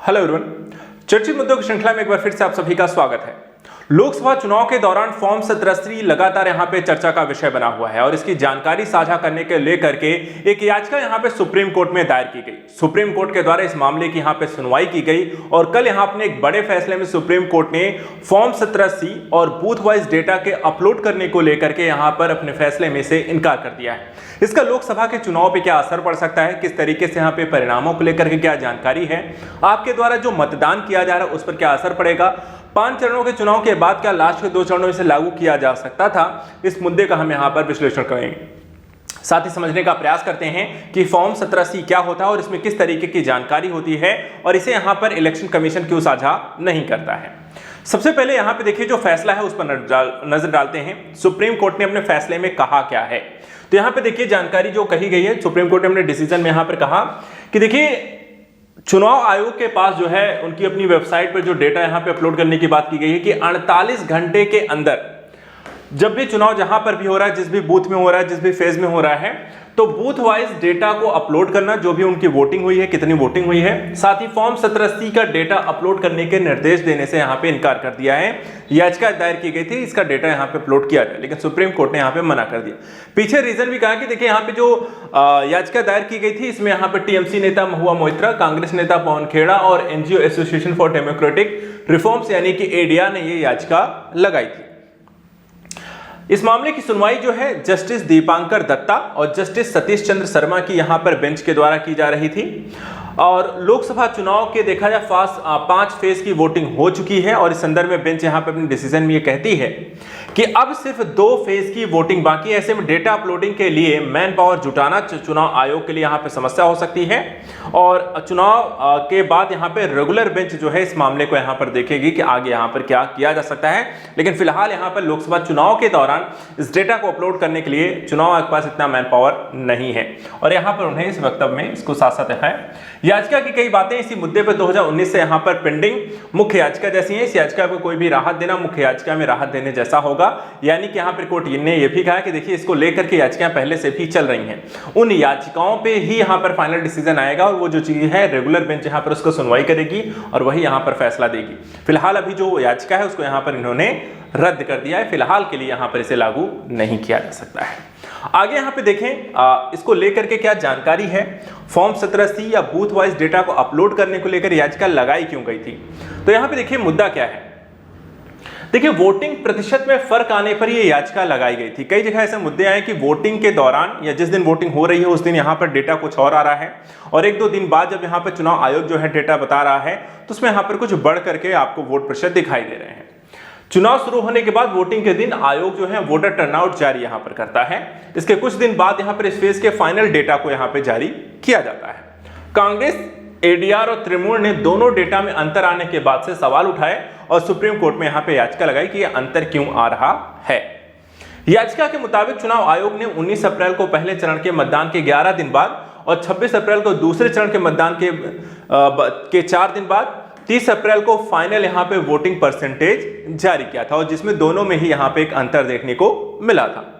Hello everyone, चर्चित मुद्दों की श्रृंखला में एक बार फिर से आप सभी का स्वागत है। लोकसभा चुनाव के दौरान फॉर्म 17 लगातार यहां पे चर्चा का विषय बना हुआ है और इसकी जानकारी साझा करने के लेकर के एक याचिका यहां पे सुप्रीम कोर्ट में दायर की गई। सुप्रीम कोर्ट के द्वारा इस मामले की यहां पे सुनवाई की गई और कल यहां अपने एक बड़े फैसले में सुप्रीम कोर्ट ने फॉर्म 17 और बूथ वाइज डेटा के अपलोड करने को लेकर के यहां पर अपने फैसले में से इनकार कर दिया है। इसका लोकसभा के चुनाव पे क्या असर पड़ सकता है, किस तरीके से यहाँ पे परिणामों को लेकर के क्या जानकारी है, आपके द्वारा जो मतदान किया जा रहा है उस पर क्या असर पड़ेगा, 5 चरणों के चुनाव के बाद क्या लास्ट के 2 चरणों में से लागू किया जा सकता था, इस मुद्दे का हम यहाँ पर विश्लेषण करेंगे। साथ ही समझने का प्रयास करते हैं कि फॉर्म 17 क्या होता है और इसमें किस तरीके की जानकारी होती है और इसे यहाँ पर इलेक्शन कमीशन क्यों साझा नहीं करता है। सबसे पहले यहाँ पे देखिए जो फैसला है उस पर नजर डालते हैं। सुप्रीम कोर्ट ने अपने फैसले में कहा क्या है, तो यहाँ पे देखिए जानकारी जो कही गई है। सुप्रीम कोर्ट ने अपने डिसीजन में यहाँ पर कहा कि देखिए चुनाव आयोग के पास जो है उनकी अपनी वेबसाइट पर जो डेटा यहाँ पे अपलोड करने की बात की गई है कि 48 घंटे के अंदर जब भी चुनाव जहां पर भी हो रहा है, जिस भी बूथ में हो रहा है, जिस भी फेज में हो रहा है, तो बूथ वाइज डेटा को अपलोड करना, जो भी उनकी वोटिंग हुई है, कितनी वोटिंग हुई है, साथ ही फॉर्म 17 का डेटा अपलोड करने के निर्देश देने से यहां पे इनकार कर दिया है। याचिका दायर की गई थी इसका डेटा यहां पे अपलोड किया जाए, लेकिन सुप्रीम कोर्ट ने यहां पे मना कर दिया। पीछे रीजन भी कहा कि देखिए यहां पे जो याचिका दायर की गई थी इसमें यहां पे टीएमसी नेता महुआ मोइत्रा, कांग्रेस नेता पवन खेड़ा और NGO association for democratic reforms यानी कि एडिया ने ये याचिका लगाई थी। इस मामले की सुनवाई जो है जस्टिस दीपांकर दत्ता और जस्टिस सतीश चंद्र शर्मा की यहां पर बेंच के द्वारा की जा रही थी और लोकसभा चुनाव के देखा जाए 5 फेज की वोटिंग हो चुकी है और इस संदर्भ में बेंच यहां पर अपने डिसीजन में ये कहती है कि अब सिर्फ 2 फेज की वोटिंग बाकी है। ऐसे में डेटा अपलोडिंग के लिए मैन पावर जुटाना चुनाव आयोग के लिए यहां पे समस्या हो सकती है और चुनाव के बाद यहां पे रेगुलर बेंच जो है इस मामले को यहां पर देखेगी कि आगे यहां पर क्या किया जा सकता है। लेकिन फिलहाल यहां पर लोकसभा चुनाव के दौरान इस डेटा को अपलोड करने के लिए चुनाव आयोग के पास इतना मैन पावर नहीं है और यहां पर उन्हें इस वक्तव्य में इसको साथ साथ है। याचिका की कई बातें इसी मुद्दे पर 2019 से यहां पर पेंडिंग मुख्य याचिका जैसी है। इस याचिका को कोई भी राहत देना मुख्य याचिका में राहत देने जैसा होगा, यानी कि यहां पर कोर्ट ने यह भी कहा कि देखिए इसको लेकर के याचिकाएं पहले से भी चल रही हैं, उन याचिकाओं पे ही यहां पर फाइनल डिसीजन आएगा और वो जो चीज है रेगुलर बेंच यहां पर उसको सुनवाई करेगी और वही यहां पर फैसला देगी। फिलहाल अभी जो याचिका है उसको यहां पर इन्होंने रद्द कर दिया है, फिलहाल के लिए यहां पर इसे लागू नहीं किया जा सकता है। आगे यहां पे देखें इसको लेकर के क्या जानकारी है, फॉर्म 17 या बूथ वाइज डेटा को अपलोड करने को लेकर याचिका लगाई क्यों गई थी। तो यहां पे देखिए मुद्दा क्या है। देखिए वोटिंग प्रतिशत में फर्क आने पर यह याचिका लगाई गई थी। कई जगह ऐसे मुद्दे आए कि वोटिंग के दौरान या जिस दिन वोटिंग हो रही है उस दिन यहां पर डेटा कुछ और आ रहा है और 1-2 दिन बाद जब यहां पर चुनाव आयोग जो है डेटा बता रहा है तो उसमें यहां पर कुछ बढ़ करके आपको वोट प्रतिशत दिखाई दे रहे हैं। चुनाव शुरू होने के बाद वोटिंग के दिन आयोग जो है वोटर टर्नआउट जारी यहां पर करता है। इसके कुछ दिन बाद यहां पर इस फेज के फाइनल डेटा को यहां पर जारी किया जाता है। कांग्रेस, एडीआर और तृणमूल ने दोनों डेटा में अंतर आने के बाद से सवाल उठाए और सुप्रीम कोर्ट में यहां पे याचिका लगाई कि यह अंतर क्यों आ रहा है। याचिका के मुताबिक चुनाव आयोग ने 19 अप्रैल को पहले चरण के मतदान के 11 दिन बाद और 26 अप्रैल को दूसरे चरण के मतदान के 4 दिन बाद 30 अप्रैल को फाइनल यहां पे वोटिंग परसेंटेज जारी किया था और जिसमें दोनों में ही यहां पे एक अंतर देखने को मिला था।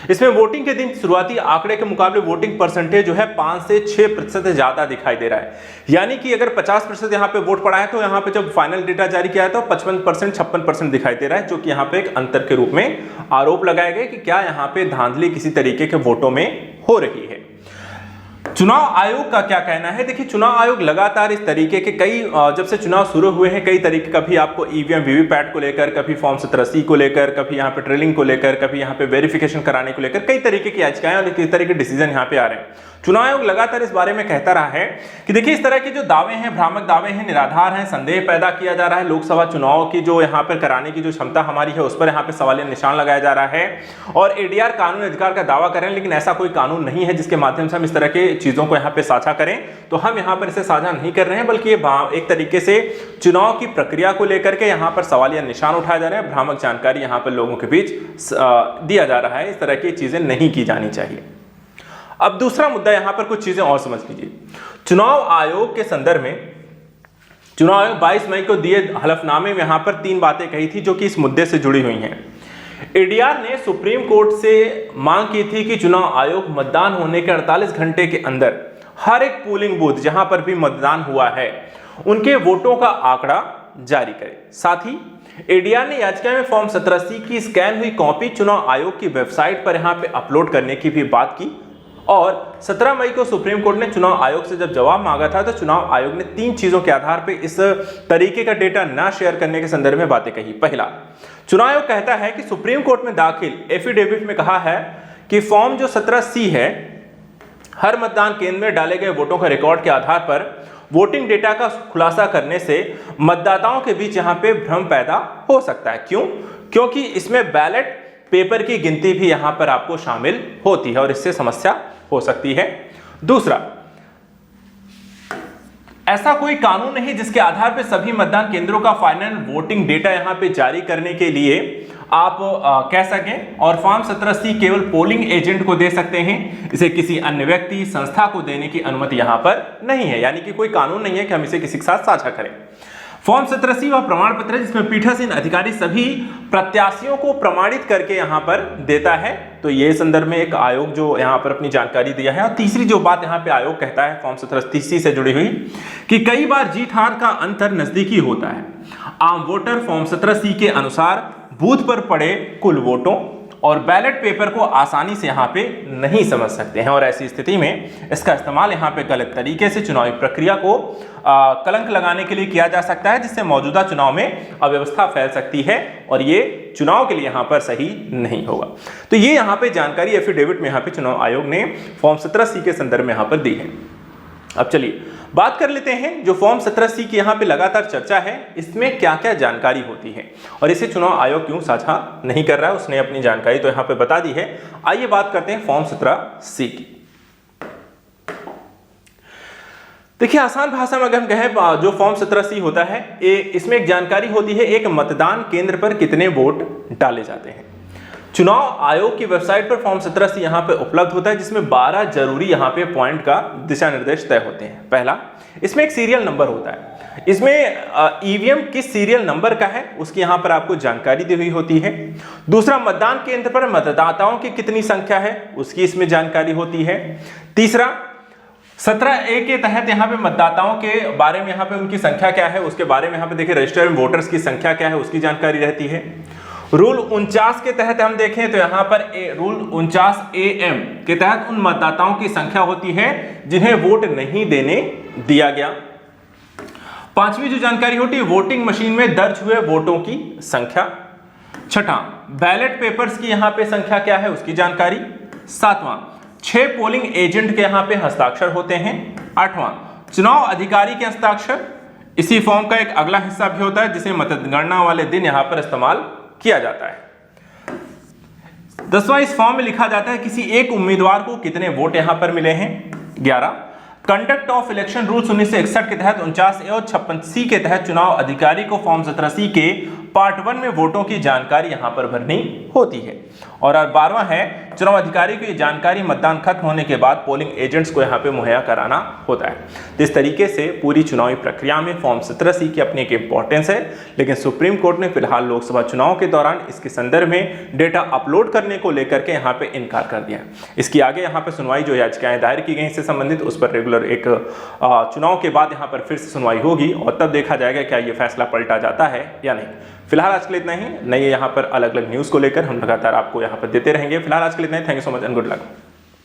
इसमें वोटिंग के दिन शुरुआती आंकड़े के मुकाबले वोटिंग परसेंटेज जो है 5 से 6% ज्यादा दिखाई दे रहा है, यानी कि अगर 50% यहां पे वोट पड़ा है तो यहां पे जब फाइनल डेटा जारी किया है तो 55% 56% दिखाई दे रहा है, जो कि यहां पे एक अंतर के रूप में आरोप लगाए गए कि क्या यहां पे धांधली किसी तरीके के वोटों में हो रही है। चुनाव आयोग का क्या कहना है। देखिए चुनाव आयोग लगातार इस तरीके के कई जब से चुनाव शुरू हुए हैं कई तरीके, कभी आपको ईवीएम वीवीपैट को लेकर, कभी फॉर्म 17 को लेकर, कभी यहाँ पे ट्रेलिंग को लेकर, कभी यहाँ पे वेरिफिकेशन कराने को लेकर कई तरीके की याचिकाएं और किस तरह के डिसीजन यहाँ पे आ रहे हैं। चुनाव आयोग लगातार इस बारे में कहता रहा है कि देखिए इस तरह के जो दावे हैं, भ्रामक दावे हैं, निराधार हैं, संदेह पैदा किया जा रहा है। लोकसभा चुनाव की जो यहाँ पर कराने की जो क्षमता हमारी है उस पर यहाँ पे सवालिया निशान लगाया जा रहा है और एडीआर कानूनी अधिकार का दावा कर रहे हैं, लेकिन ऐसा कोई कानून नहीं है जिसके माध्यम से हम इस तरह के चीजों को यहाँ पे साझा करें। तो हम यहाँ पर इसे साझा नहीं कर रहे हैं, बल्कि ये एक तरीके से चुनाव की प्रक्रिया को लेकर के यहाँ पर सवालिया निशान उठाया जा रहा है, भ्रामक जानकारी यहाँ पर लोगों के बीच दिया जा रहा है। इस तरह की चीजें नहीं की जानी चाहिए। अब दूसरा मुद्दा यहां पर कुछ चीजें और समझ लीजिए। चुनाव आयोग के संदर्भ में चुनाव आयोग 22 मई को दिए हलफनामे में यहां पर 3 बातें कही थी जो कि इस मुद्दे से जुड़ी हुई हैं। एडीआर ने सुप्रीम कोर्ट से मांग की थी कि चुनाव आयोग मतदान होने के 48 घंटे के अंदर हर एक पोलिंग बूथ जहां पर भी मतदान हुआ है उनके वोटों का आंकड़ा जारी करे। साथ ही एडीआर ने याचिका में फॉर्म 17C की स्कैन हुई कॉपी चुनाव आयोग की वेबसाइट पर यहां पे अपलोड करने की भी बात की। और 17 मई को सुप्रीम कोर्ट ने चुनाव आयोग से जब जवाब मांगा था तो चुनाव आयोग ने 3 चीजों के आधार पर इस तरीके का डेटा ना शेयर करने के संदर्भ में बातें कही। पहला, चुनाव आयोग कहता है कि सुप्रीम कोर्ट में दाखिल एफिडेविट में कहा है कि फॉर्म जो 17C है हर मतदान केंद्र में डाले गए वोटों के रिकॉर्ड के आधार पर वोटिंग डेटा का खुलासा करने से मतदाताओं के बीच यहां पे भ्रम पैदा हो सकता है। क्यों? क्योंकि इसमें बैलेट पेपर की गिनती भी यहां पर आपको शामिल होती है और इससे समस्या हो सकती है। दूसरा, ऐसा कोई कानून नहीं जिसके आधार पर सभी मतदान केंद्रों का फाइनल वोटिंग डेटा यहां पे जारी करने के लिए आप कह सकें और फॉर्म 17C केवल पोलिंग एजेंट को दे सकते हैं, इसे किसी अन्य व्यक्ति संस्था को देने की अनुमति यहां पर नहीं है। यानी कि कोई कानून नहीं है कि हम इसे किसी के साथ साझा करें। फॉर्म 17C वह प्रमाण पत्र है जिसमें पीठासीन अधिकारी सभी प्रत्याशियों को प्रमाणित करके यहां पर देता है। तो ये संदर्भ में एक आयोग जो यहां पर अपनी जानकारी दिया है। और तीसरी जो बात यहां पे आयोग कहता है फॉर्म 17C से जुड़ी हुई कि कई बार जीत हार का अंतर नजदीकी होता है। आम वोटर फॉर्म 17C के अनुसार बूथ पर पड़े कुल वोटों और बैलेट पेपर को आसानी से यहाँ पे नहीं समझ सकते हैं और ऐसी स्थिति में इसका इस्तेमाल यहाँ पे गलत तरीके से चुनावी प्रक्रिया को कलंक लगाने के लिए किया जा सकता है, जिससे मौजूदा चुनाव में अव्यवस्था फैल सकती है और ये चुनाव के लिए यहाँ पर सही नहीं होगा। तो ये यहाँ पे जानकारी एफिडेविट में यहाँ पे चुनाव आयोग ने फॉर्म 17C के संदर्भ में यहाँ पर दी है। अब चलिए बात कर लेते हैं जो फॉर्म 17C की यहाँ पे लगातार चर्चा है, इसमें क्या क्या जानकारी होती है और इसे चुनाव आयोग क्यों साझा नहीं कर रहा है। उसने अपनी जानकारी तो यहाँ पे बता दी है। आइए बात करते हैं फॉर्म 17C की। देखिए, आसान भाषा में अगर हम कहें जो फॉर्म 17C होता है इसमें एक जानकारी होती है एक मतदान केंद्र पर कितने वोट डाले जाते हैं। चुनाव आयोग की वेबसाइट पर फॉर्म 17C यहाँ पे उपलब्ध होता है जिसमें 12 जरूरी यहाँ पे पॉइंट का दिशा निर्देश तय होते हैं। पहला, इसमें एक सीरियल नंबर होता है। इसमें ईवीएम किस सीरियल नंबर का है उसकी यहाँ पर आपको जानकारी दी हुई होती है। दूसरा, मतदान केंद्र पर मतदाताओं की कितनी संख्या है उसकी इसमें जानकारी होती है। तीसरा, 17A के तहत यहाँ पे मतदाताओं के बारे में यहाँ पे उनकी संख्या क्या है उसके बारे में यहाँ पे देखिए रजिस्टर्ड वोटर्स की संख्या क्या है उसकी जानकारी रहती है। रूल 49 के तहत हम देखें तो यहाँ पर रूल 49AM के तहत उन मतदाताओं की संख्या होती है जिन्हें वोट नहीं देने दिया गया। पांचवी जो जानकारी होती है वोटिंग मशीन में दर्ज हुए वोटों की संख्या। छठा, बैलेट पेपर्स की यहाँ पे संख्या क्या है उसकी जानकारी। सातवां, 6 पोलिंग एजेंट के यहाँ पे हस्ताक्षर होते हैं। आठवां, चुनाव अधिकारी के हस्ताक्षर। इसी फॉर्म का एक अगला हिस्सा भी होता है जिसे मतगणना वाले दिन यहाँ पर इस्तेमाल किया जाता है। 10वां, इस फॉर्म में लिखा जाता है किसी एक उम्मीदवार को कितने वोट यहां पर मिले हैं। 11, कंडक्ट ऑफ इलेक्शन रूल्स 1961 के तहत 49A और 56C के तहत चुनाव अधिकारी को फॉर्म 17C के पार्ट 1 में वोटों की जानकारी यहां पर भरनी होती है। और 12वां है चुनाव अधिकारी को ये जानकारी मतदान खत्म होने के बाद पोलिंग एजेंट्स को यहाँ पे मुहैया कराना होता है। तो इस तरीके से पूरी चुनावी प्रक्रिया में फॉर्म 17C की अपनी एक इंपॉर्टेंस है, लेकिन सुप्रीम कोर्ट ने फिलहाल लोकसभा चुनाव के दौरान इसके संदर्भ में डेटा अपलोड करने को लेकर के यहाँ पे इनकार कर दिया। इसकी आगे यहाँ पे सुनवाई जो याचिकाएं दायर की गई इससे संबंधित उस पर रेगुलर एक चुनाव के बाद यहाँ पर फिर से सुनवाई होगी और तब देखा जाएगा क्या ये फैसला पलटा जाता है या नहीं। फिलहाल आज के लिए इतना ही। नई यहाँ पर अलग अलग न्यूज़ को लेकर हम लगातार आपको यहाँ पर देते रहेंगे। फिलहाल आज के लिए इतना ही। Thank you so much and good luck.